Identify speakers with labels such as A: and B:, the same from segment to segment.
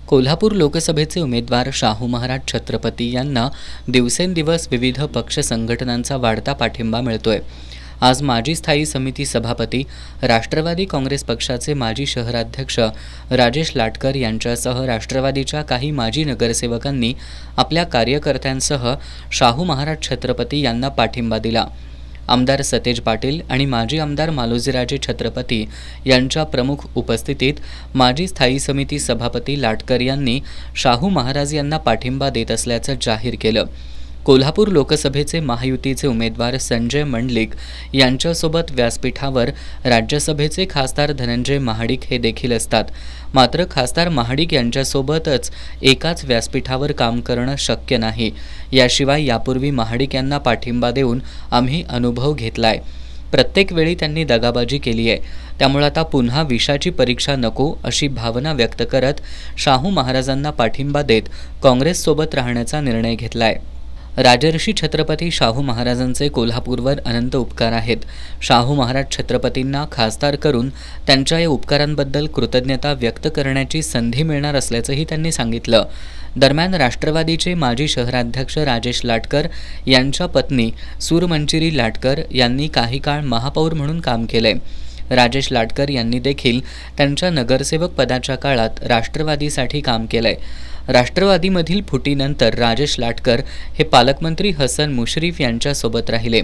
A: कोल्हापूर लोकसभेचे उमेदवार शाहू महाराज छत्रपती यांना दिवसेंदिवस विविध पक्ष संघटनांचा वाढता पाठिंबा मिळतोय। आज माजी स्थायी समिती सभापती, राष्ट्रवादी काँग्रेस पक्षाचे माजी शहराध्यक्ष राजेश लाटकर यांच्यासह राष्ट्रवादीच्या काही माजी नगरसेवकांनी आपल्या कार्यकर्त्यांसह शाहू महाराज छत्रपती यांना पाठिंबा दिला। आमदार सतेज पाटील आणि माजी आमदार मालोजीराजे छत्रपती यांच्या प्रमुख उपस्थितीत माजी स्थायी समिती सभापती लाटकर यांनी शाहू महाराज यांना पाठिंबा देत असल्याचं जाहीर केलं। कोल्हापूर लोकसभेचे महायुतीचे उमेदवार संजय मंडलिक यांच्यासोबत व्यासपीठावर राज्यसभेचे खासदार धनंजय महाडिक हे देखील असतात। मात्र खासदार महाडिक यांच्यासोबतच एकाच व्यासपीठावर काम करणं शक्य नाही। याशिवाय यापूर्वी महाडिक यांना पाठिंबा देऊन आम्ही अनुभव घेतलाय। प्रत्येक वेळी त्यांनी दगाबाजी केली आहे, त्यामुळे आता पुन्हा विषाची परीक्षा नको अशी भावना व्यक्त करत शाहू महाराजांना पाठिंबा देत काँग्रेससोबत राहण्याचा निर्णय घेतलाय। राजर्षी छत्रपती शाहू महाराजांचे कोल्हापूरवर अनंत उपकार आहेत। शाहू महाराज छत्रपतींना खासदार करून त्यांच्या या उपकारांबद्दल कृतज्ञता व्यक्त करण्याची संधी मिळणार असल्याचंही त्यांनी सांगितलं। दरम्यान राष्ट्रवादीचे माजी शहराध्यक्ष राजेश लाटकर यांच्या पत्नी सूरमंजिरी लाटकर यांनी काही काळ महापौर म्हणून काम केलंय। राजेश लाटकर यांनी देखील त्यांच्या नगरसेवक पदाच्या काळात राष्ट्रवादीसाठी काम केलंय। राष्ट्रवादीमधील फुटीनंतर राजेश लाटकर हे पालकमंत्री हसन मुश्रीफ यांच्यासोबत राहिले।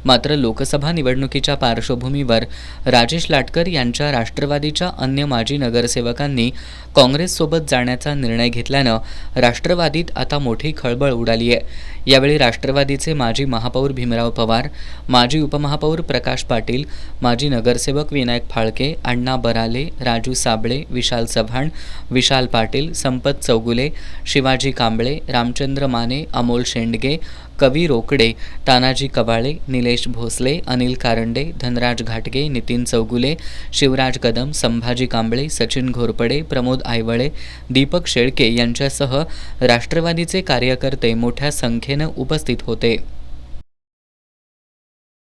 A: मात्र लोकसभा निवडणुकीच्या पार्श्वभूमीवर राजेश लाटकर यांच्या राष्ट्रवादीच्या अन्य माजी नगरसेवकांनी काँग्रेससोबत जाण्याचा निर्णय घेतल्यानं राष्ट्रवादीत आता मोठी खळबळ उडाली आहे। यावेळी राष्ट्रवादीचे माजी महापौर भीमराव पवार, माजी उपमहापौर प्रकाश पाटील, माजी नगरसेवक विनायक फाळके, अण्णा बराले, राजू साबळे, विशाल चव्हाण, विशाल पाटील, संपत चौगुले, शिवाजी कांबळे, रामचंद्र माने, अमोल शेंडगे, कवी रोकडे, तानाजी कवाळे, निलेश भोसले, अनिल कारंडे, धनराज घाटगे, नितीन चौगुले, शिवराज कदम, संभाजी कांबळे, सचिन घोरपडे, प्रमोद आयवळे, दीपक शेळके यांच्यासह राष्ट्रवादीचे कार्यकर्ते मोठ्या संख्येनं उपस्थित होते।